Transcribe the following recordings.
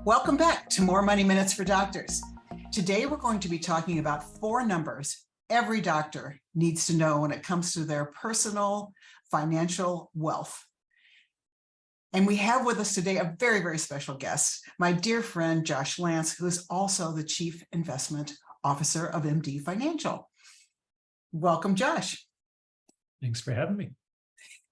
Welcome back to More Money Minutes for Doctors. Today, we're going to be talking about 4 numbers every doctor needs to know when it comes to their personal financial wealth. And we have with us today a very, very special guest, my dear friend, Josh Lance, who is also the Chief Investment Officer of MD Financial. Welcome, Josh. Thanks for having me.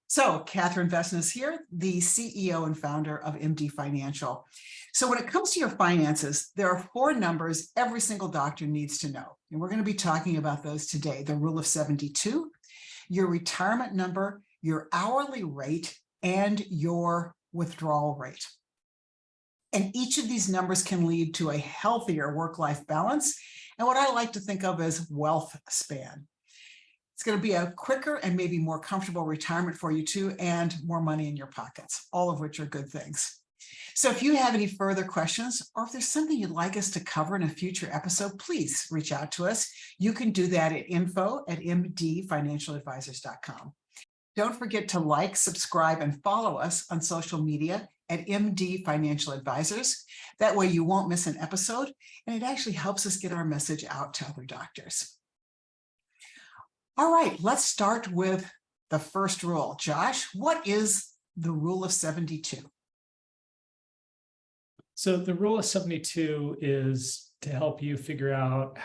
So Catherine Vesna is here, the CEO and founder of MD Financial. So when it comes to your finances, there are 4 numbers every single doctor needs to know. And we're going to be talking about those today. The rule of 72, your retirement number, your hourly rate, and your withdrawal rate. And each of these numbers can lead to a healthier work-life balance and what I like to think of as wealth span. It's going to be a quicker and maybe more comfortable retirement for you too, and more money in your pockets, all of which are good things. So if you have any further questions, or if there's something you'd like us to cover in a future episode, please reach out to us. You can do that at info@mdfinancialadvisors.com. Don't forget to like, subscribe, and follow us on social media at MD Financial Advisors. That way you won't miss an episode, and it actually helps us get our message out to other doctors. All right, let's start with the first rule. Josh, what is the rule of 72? So the rule of 72 is to help you figure out,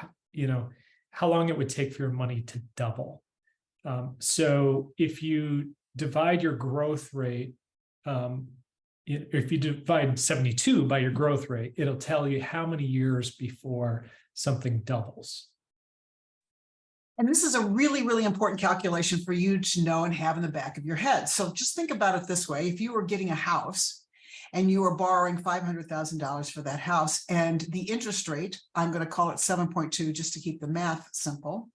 how long it would take for your money to double. So if you divide your growth rate, if you divide 72 by your growth rate, it'll tell you how many years before something doubles. And this is a really, really important calculation for you to know and have in the back of your head. So just think about it this way. If you were getting a house and you were borrowing $500,000 for that house, and the interest rate, I'm going to call it 7.2 just to keep the math simple,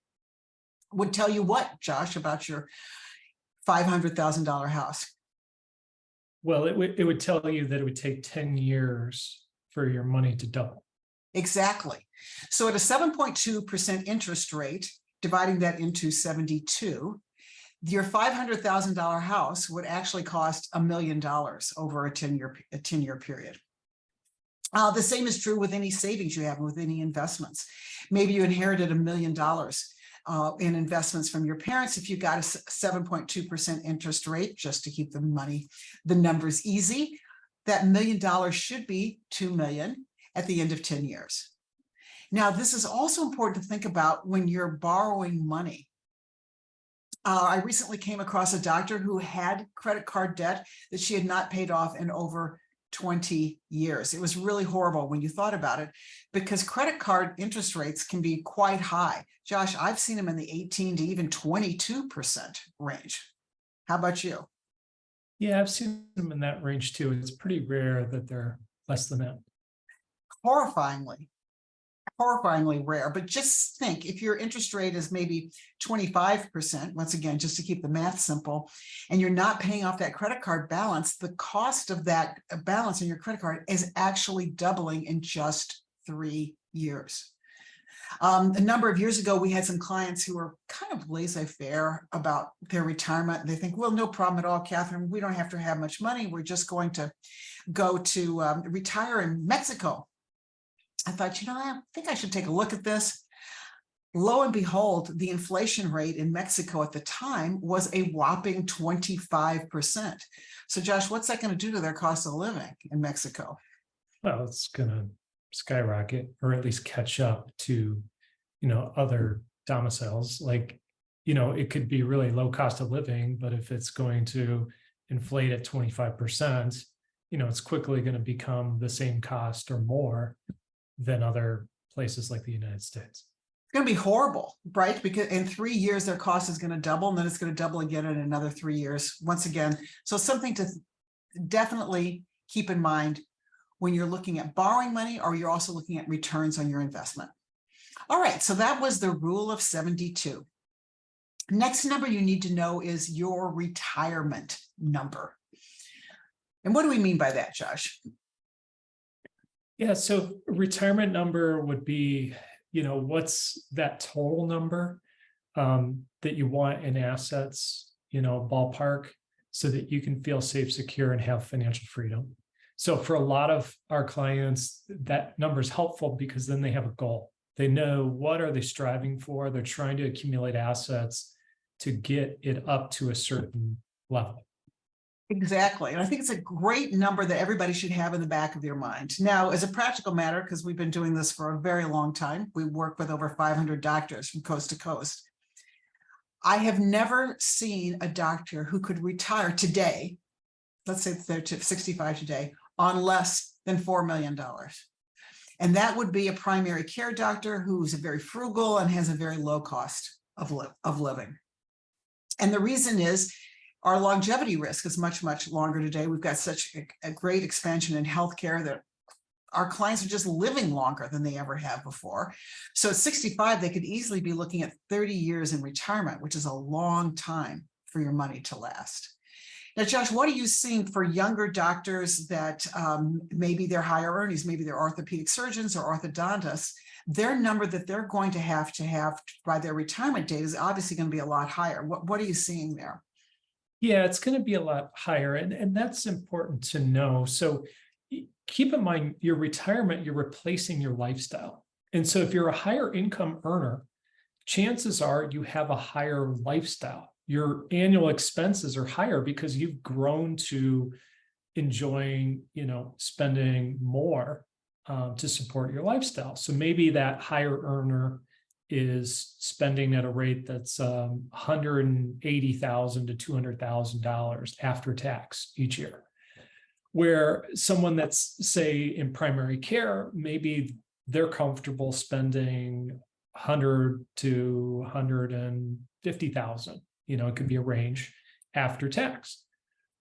would tell you what, Josh, about your $500,000 house? Well, it would tell you that it would take 10 years for your money to double. Exactly. So at a 7.2% interest rate, dividing that into 72, your $500,000 house would actually cost $1 million over a 10-year period. The same is true with any savings you have, with any investments. Maybe you inherited $1 million in investments from your parents. If you got a 7.2% interest rate, just to keep the numbers easy, that $1 million should be $2 million at the end of 10 years. Now, this is also important to think about when you're borrowing money. I recently came across a doctor who had credit card debt that she had not paid off in over 20 years. It was really horrible when you thought about it, because credit card interest rates can be quite high. Josh, I've seen them in the 18 to even 22% range. How about you? Yeah, I've seen them in that range too. It's pretty rare that they're less than that. Horrifyingly rare. But just think, if your interest rate is maybe 25%, once again, just to keep the math simple, and you're not paying off that credit card balance, the cost of that balance in your credit card is actually doubling in just 3 years. A number of years ago, we had some clients who were kind of laissez-faire about their retirement. They think, well, no problem at all, Catherine. We don't have to have much money. We're just going to go to retire in Mexico. I thought, I think I should take a look at this. Lo and behold, the inflation rate in Mexico at the time was a whopping 25%. So Josh, what's that going to do to their cost of living in Mexico? Well, it's going to skyrocket, or at least catch up to, other domiciles. Like, it could be really low cost of living, but if it's going to inflate at 25%, it's quickly going to become the same cost or more than other places like the United States. It's going to be horrible, right? Because in 3 years, their cost is going to double, and then it's going to double again in another 3 years, once again. So something to definitely keep in mind when you're looking at borrowing money, or you're also looking at returns on your investment. All right, so that was the rule of 72. Next number you need to know is your retirement number. And what do we mean by that, Josh? Yeah, so retirement number would be, what's that total number that you want in assets, ballpark, so that you can feel safe, secure, and have financial freedom. So for a lot of our clients, that number is helpful because then they have a goal. They know what are they striving for. They're trying to accumulate assets to get it up to a certain level. Exactly. And I think it's a great number that everybody should have in the back of their mind. Now, as a practical matter, because we've been doing this for a very long time, we work with over 500 doctors from coast to coast. I have never seen a doctor who could retire today, let's say they're 65 today, on less than $4 million. And that would be a primary care doctor who's very frugal and has a very low cost of living. And the reason is our longevity risk is much, much longer today. We've got such a great expansion in healthcare that our clients are just living longer than they ever have before. So at 65, they could easily be looking at 30 years in retirement, which is a long time for your money to last. Now, Josh, what are you seeing for younger doctors that maybe they're higher earnings, maybe they're orthopedic surgeons or orthodontists? Their number that they're going to have by their retirement date is obviously going to be a lot higher. What are you seeing there? Yeah, it's going to be a lot higher. And that's important to know. So keep in mind, your retirement, you're replacing your lifestyle. And so if you're a higher income earner, chances are you have a higher lifestyle. Your annual expenses are higher because you've grown to enjoying, spending more to support your lifestyle. So maybe that higher earner is spending at a rate that's $180,000 to $200,000 after tax each year. Where someone that's, say, in primary care, maybe they're comfortable spending $100,000 to $150,000. It could be a range after tax.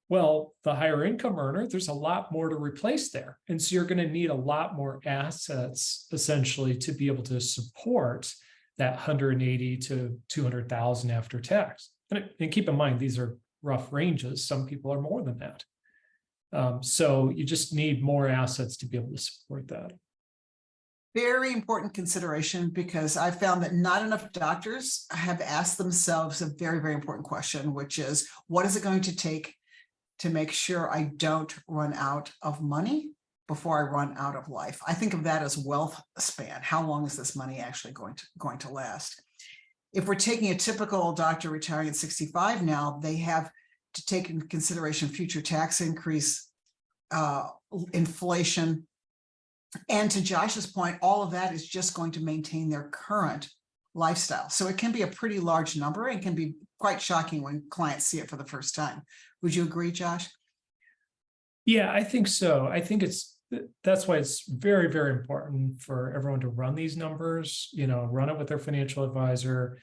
Well, the higher income earner, there's a lot more to replace there. And so you're going to need a lot more assets essentially to be able to support that 180 to 200,000 after tax. And keep in mind, these are rough ranges. Some people are more than that. So you just need more assets to be able to support that. Very important consideration, because I found that not enough doctors have asked themselves a very, very important question, which is, what is it going to take to make sure I don't run out of money before I run out of life? I think of that as wealth span. How long is this money actually going to last? If we're taking a typical doctor retiring at 65 now, they have to take into consideration future tax increase, inflation. And to Josh's point, all of that is just going to maintain their current lifestyle. So it can be a pretty large number and can be quite shocking when clients see it for the first time. Would you agree, Josh? Yeah, I think so. I think that's why it's very, very important for everyone to run these numbers, run it with their financial advisor,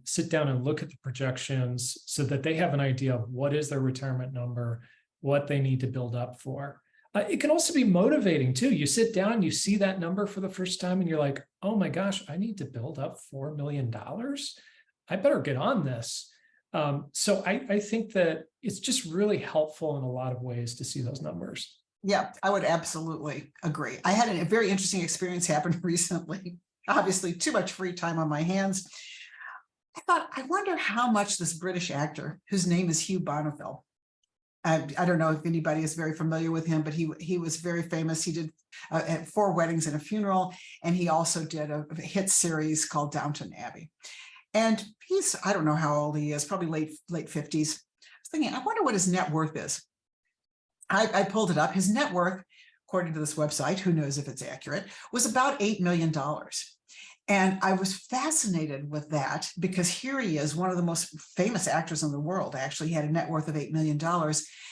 sit down and look at the projections so that they have an idea of what is their retirement number, what they need to build up for. It can also be motivating too. You sit down, you see that number for the first time and you're like, oh my gosh, I need to build up $4 million. I better get on this. So I think that it's just really helpful in a lot of ways to see those numbers. Yeah, I would absolutely agree. I had a very interesting experience happen recently. Obviously, too much free time on my hands. I thought, I wonder how much this British actor, whose name is Hugh Bonneville, I don't know if anybody is very familiar with him, but he was very famous. He did 4 weddings and a funeral, and he also did a hit series called Downton Abbey. And he's, I don't know how old he is, probably late 50s. I was thinking, I wonder what his net worth is. I pulled it up. His net worth, according to this website, who knows if it's accurate, was about $8 million. And I was fascinated with that because here he is, one of the most famous actors in the world. Actually, he had a net worth of $8 million.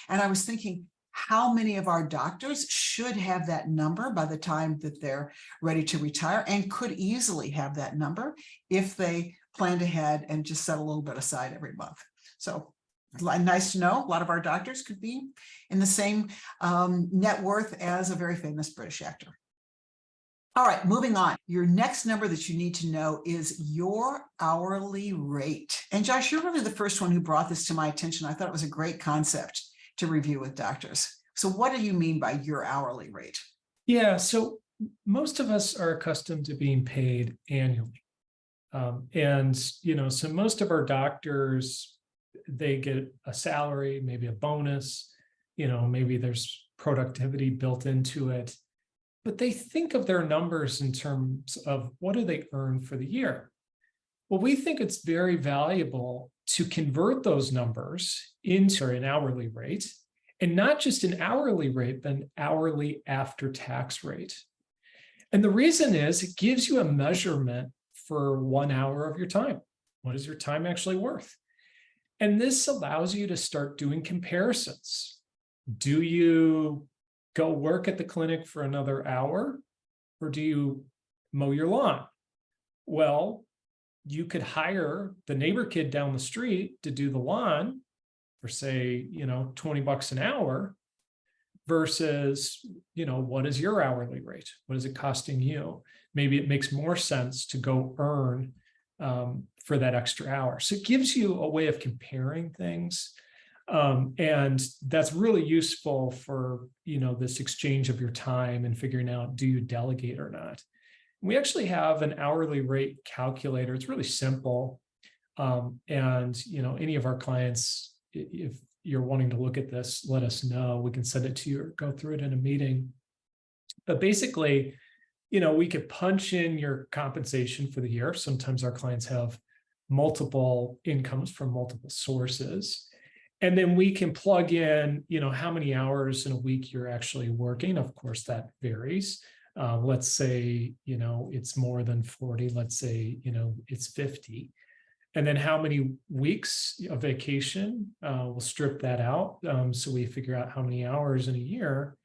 And I was thinking, how many of our doctors should have that number by the time that they're ready to retire, and could easily have that number if they planned ahead and just set a little bit aside every month. So nice to know. A lot of our doctors could be in the same net worth as a very famous British actor. All right, moving on. Your next number that you need to know is your hourly rate. And Josh, you're really the first one who brought this to my attention. I thought it was a great concept to review with doctors. So what do you mean by your hourly rate? Yeah, so most of us are accustomed to being paid annually. So most of our doctors, they get a salary, maybe a bonus, maybe there's productivity built into it, but they think of their numbers in terms of what do they earn for the year. Well, we think it's very valuable to convert those numbers into an hourly rate, and not just an hourly rate, but an hourly after tax rate. And the reason is it gives you a measurement for 1 hour of your time. What is your time actually worth? And this allows you to start doing comparisons. Do you go work at the clinic for another hour, or do you mow your lawn? Well, you could hire the neighbor kid down the street to do the lawn for, say, $20 an hour versus, what is your hourly rate? What is it costing you? Maybe it makes more sense to go earn for that extra hour. So it gives you a way of comparing things. And that's really useful for, this exchange of your time and figuring out, do you delegate or not? We actually have an hourly rate calculator. It's really simple. And, any of our clients, if you're wanting to look at this, let us know. We can send it to you or go through it in a meeting. But basically, we could punch in your compensation for the year. Sometimes our clients have multiple incomes from multiple sources. And then we can plug in, how many hours in a week you're actually working. Of course, that varies. Let's say, it's more than 40. Let's say, it's 50. And then how many weeks of vacation, we'll strip that out. So we figure out how many hours in a year.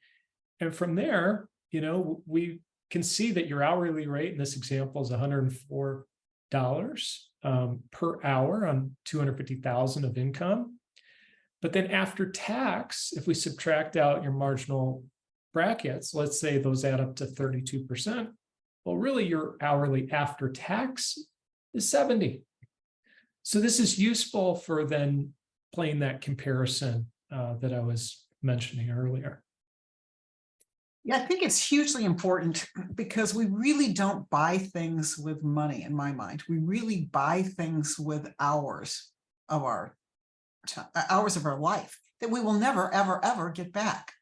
And from there, we can see that your hourly rate in this example is $104 per hour on 250,000 of income. But then after tax, if we subtract out your marginal brackets, let's say those add up to 32%. Well, really your hourly after tax is 70. So this is useful for then playing that comparison that I was mentioning earlier. Yeah, I think it's hugely important because we really don't buy things with money, in my mind. We really buy things with hours of our life that we will never, ever, ever get back.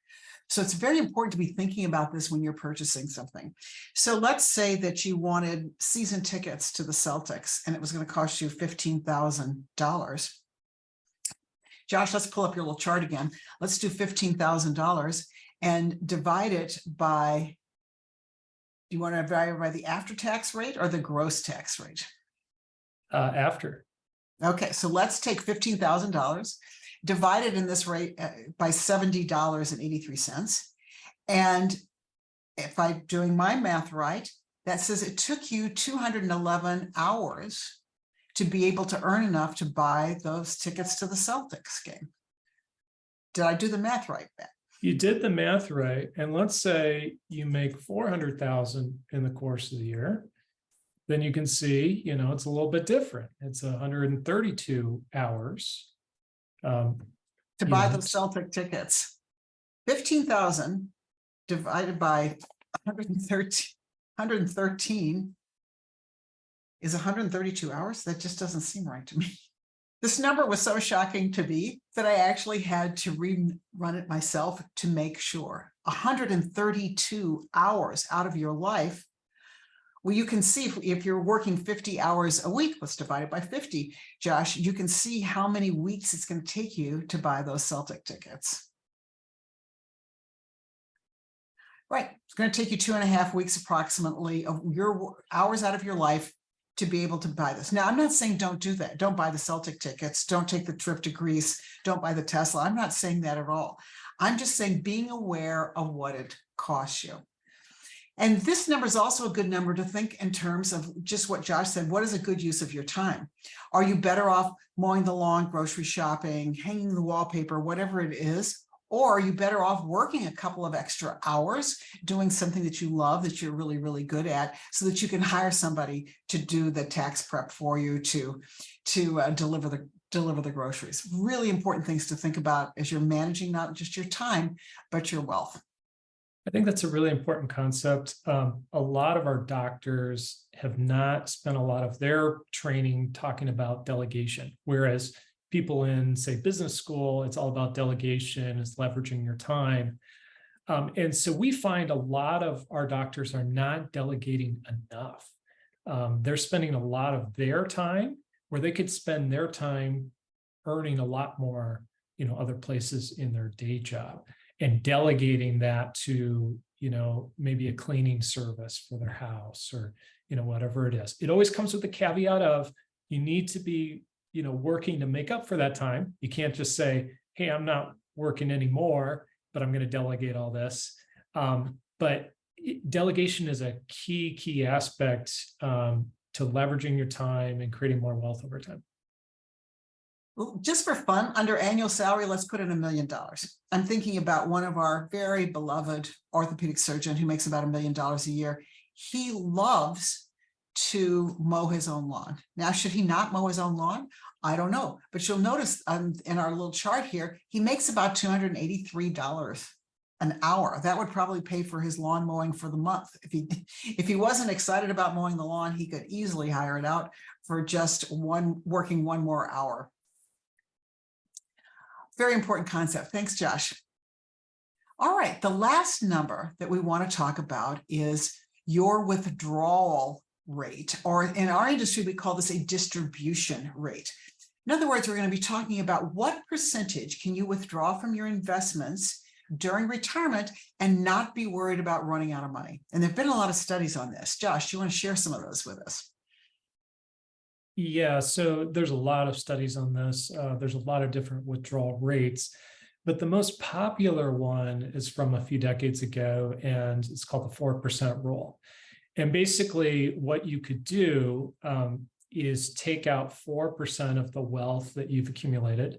So it's very important to be thinking about this when you're purchasing something. So let's say that you wanted season tickets to the Celtics and it was going to cost you $15,000. Josh, let's pull up your little chart again. Let's do $15,000 and divide it by, do you want to divide it by the after-tax rate or the gross tax rate? After. Okay, so let's take $15,000, divide it in this rate by $70.83. And if I'm doing my math right, that says it took you 211 hours to be able to earn enough to buy those tickets to the Celtics game. Did I do the math right, Ben? You did the math right. And let's say you make 400,000 in the course of the year. Then you can see, it's a little bit different. It's 132 hours. To buy those Celtic tickets. 15,000 divided by 113 is 132 hours. That just doesn't seem right to me. This number was so shocking to me that I actually had to rerun it myself to make sure. 132 hours out of your life. Well, you can see if you're working 50 hours a week, let's divide it by 50, Josh, you can see how many weeks it's going to take you to buy those Celtic tickets. Right. It's going to take you 2.5 weeks approximately of your hours out of your life to be able to buy this. Now, I'm not saying don't do that. Don't buy the Celtic tickets. Don't take the trip to Greece. Don't buy the Tesla. I'm not saying that at all. I'm just saying being aware of what it costs you. And this number is also a good number to think in terms of just what Josh said. What is a good use of your time? Are you better off mowing the lawn, grocery shopping, hanging the wallpaper, whatever it is? Or are you better off working a couple of extra hours, doing something that you love, that you're really, really good at, so that you can hire somebody to do the tax prep for you to deliver the groceries? Really important things to think about as you're managing not just your time, but your wealth. I think that's a really important concept. A lot of our doctors have not spent a lot of their training talking about delegation, whereas people in, say, business school, it's all about delegation, it's leveraging your time. And so we find a lot of our doctors are not delegating enough. They're spending a lot of their time where they could spend their time earning a lot more, other places in their day job, and delegating that to, maybe a cleaning service for their house, or, whatever it is. It always comes with the caveat of you need to be, working to make up for that time. You can't just say, hey, I'm not working anymore, but I'm going to delegate all this. But delegation is a key aspect to leveraging your time and creating more wealth over time. Well, just for fun, under annual salary, let's put in $1 million. I'm thinking about one of our very beloved orthopedic surgeon who makes about $1 million a year. He loves to mow his own lawn. Now, should he not mow his own lawn? I don't know, but you'll notice in our little chart here, he makes about $283 an hour. That would probably pay for his lawn mowing for the month. If he wasn't excited about mowing the lawn, he could easily hire it out for just working one more hour. Very important concept. Thanks, Josh. All right, the last number that we want to talk about is your withdrawal rate, or in our industry, we call this a distribution rate. In other words, we're going to be talking about what percentage can you withdraw from your investments during retirement and not be worried about running out of money. And there've been a lot of studies on this. Josh, do you want to share some of those with us? Yeah, so there's a lot of studies on this. There's a lot of different withdrawal rates, but the most popular one is from a few decades ago, and it's called the 4% rule. And basically what you could do is take out 4% of the wealth that you've accumulated,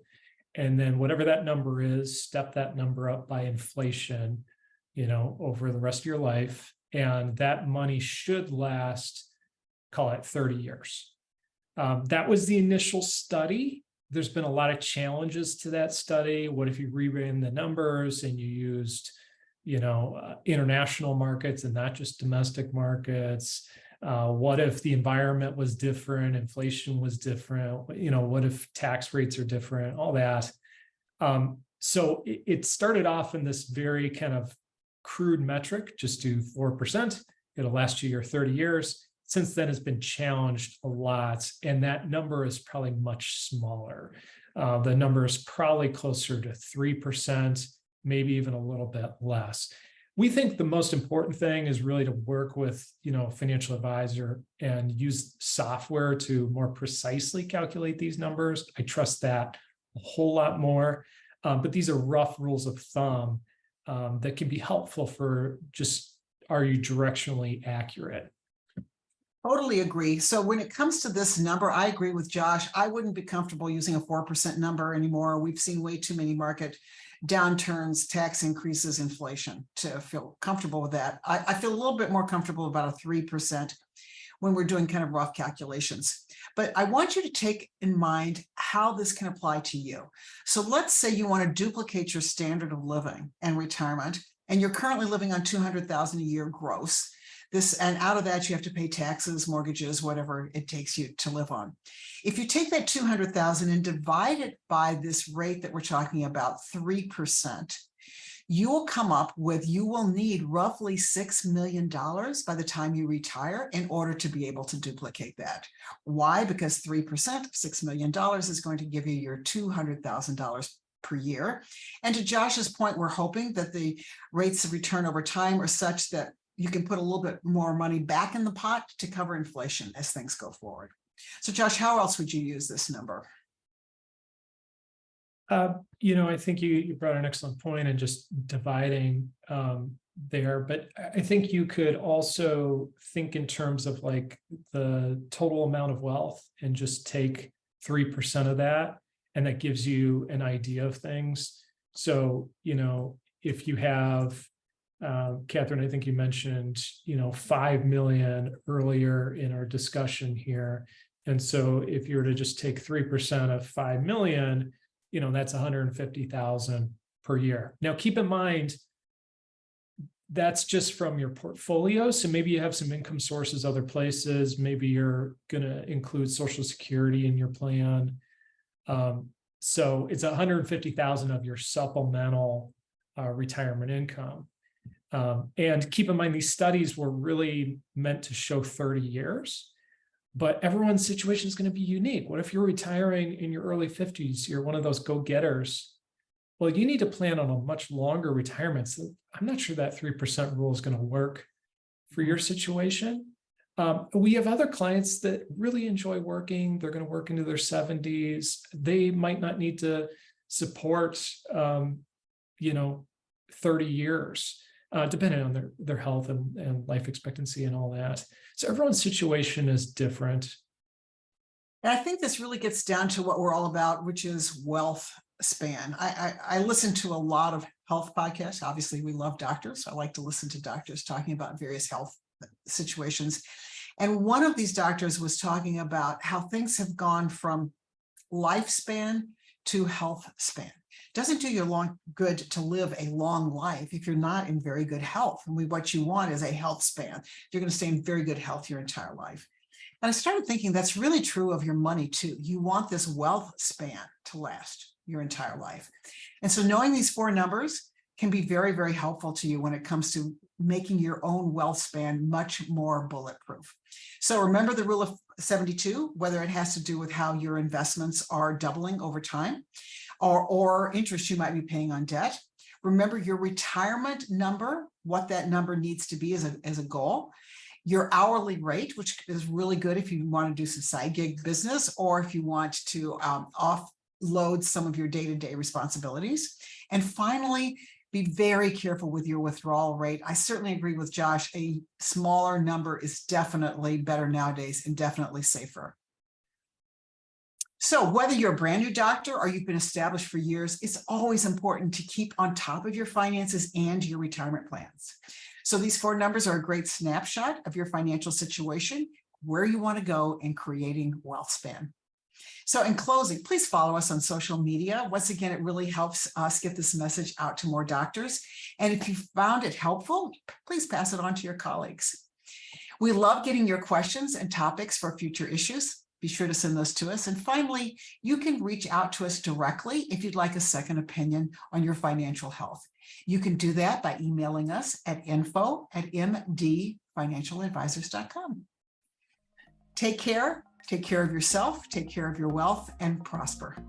and then whatever that number is, step that number up by inflation, over the rest of your life. And that money should last, call it 30 years. That was the initial study. There's been a lot of challenges to that study. What if you reran the numbers and you used, international markets and not just domestic markets? What if the environment was different, inflation was different? What if tax rates are different? All that. So it started off in this very kind of crude metric, just do 4%. It'll last you your 30 years. Since then, it's been challenged a lot, and that number is probably much smaller. The number is probably closer to 3%, maybe even a little bit less. We think the most important thing is really to work with, a financial advisor and use software to more precisely calculate these numbers. I trust that a whole lot more, but these are rough rules of thumb that can be helpful for just, are you directionally accurate? Totally agree. So when it comes to this number, I agree with Josh. I wouldn't be comfortable using a 4% number anymore. We've seen way too many market downturns, tax increases, inflation to feel comfortable with that. I feel a little bit more comfortable about a 3% when we're doing kind of rough calculations. But I want you to take in mind how this can apply to you. So let's say you want to duplicate your standard of living and retirement, and you're currently living on $200,000 a year gross. And out of that, you have to pay taxes, mortgages, whatever it takes you to live on. If you take that $200,000 and divide it by this rate that we're talking about, 3%, you will come up with, you will need roughly $6 million by the time you retire in order to be able to duplicate that. Why? Because 3% of $6 million is going to give you your $200,000 per year. And to Josh's point, we're hoping that the rates of return over time are such that you can put a little bit more money back in the pot to cover inflation as things go forward. So Josh, how else would you use this number? I think you brought an excellent point in just dividing there, but I think you could also think in terms of like the total amount of wealth and just take 3% of that, and that gives you an idea of things. So, if you have Catherine, I think you mentioned, 5 million earlier in our discussion here. And so if you were to just take 3% of 5 million, that's 150,000 per year. Now, keep in mind, that's just from your portfolio. So maybe you have some income sources other places. Maybe you're going to include Social Security in your plan. So it's 150,000 of your supplemental retirement income. And keep in mind, these studies were really meant to show 30 years, but everyone's situation is going to be unique. What if you're retiring in your early 50s? You're one of those go-getters. Well, you need to plan on a much longer retirement. So I'm not sure that 3% rule is going to work for your situation. We have other clients that really enjoy working. They're going to work into their 70s. They might not need to support, 30 years, depending on their health and life expectancy and all that. So everyone's situation is different. And I think this really gets down to what we're all about, which is wealth span. I listen to a lot of health podcasts. Obviously, we love doctors. I like to listen to doctors talking about various health situations. And one of these doctors was talking about how things have gone from lifespan to health span. Doesn't do you good to live a long life if you're not in very good health. And what you want is a health span. You're going to stay in very good health your entire life. And I started thinking that's really true of your money too. You want this wealth span to last your entire life. And so knowing these 4 numbers can be very, very helpful to you when it comes to making your own wealth span much more bulletproof. So remember the rule of 72, whether it has to do with how your investments are doubling over time or interest you might be paying on debt. Remember your retirement number, what that number needs to be as a goal. Your hourly rate, which is really good if you want to do some side gig business or if you want to offload some of your day-to-day responsibilities. And finally, be very careful with your withdrawal rate. I certainly agree with Josh. A smaller number is definitely better nowadays and definitely safer. So whether you're a brand new doctor or you've been established for years, it's always important to keep on top of your finances and your retirement plans. So these 4 numbers are a great snapshot of your financial situation, where you want to go in creating wealth span. So in closing, please follow us on social media. Once again, it really helps us get this message out to more doctors. And if you found it helpful, please pass it on to your colleagues. We love getting your questions and topics for future issues. Be sure to send those to us. And finally, you can reach out to us directly if you'd like a second opinion on your financial health. You can do that by emailing us at info@mdfinancialadvisors.com. Take care of yourself, take care of your wealth, and prosper.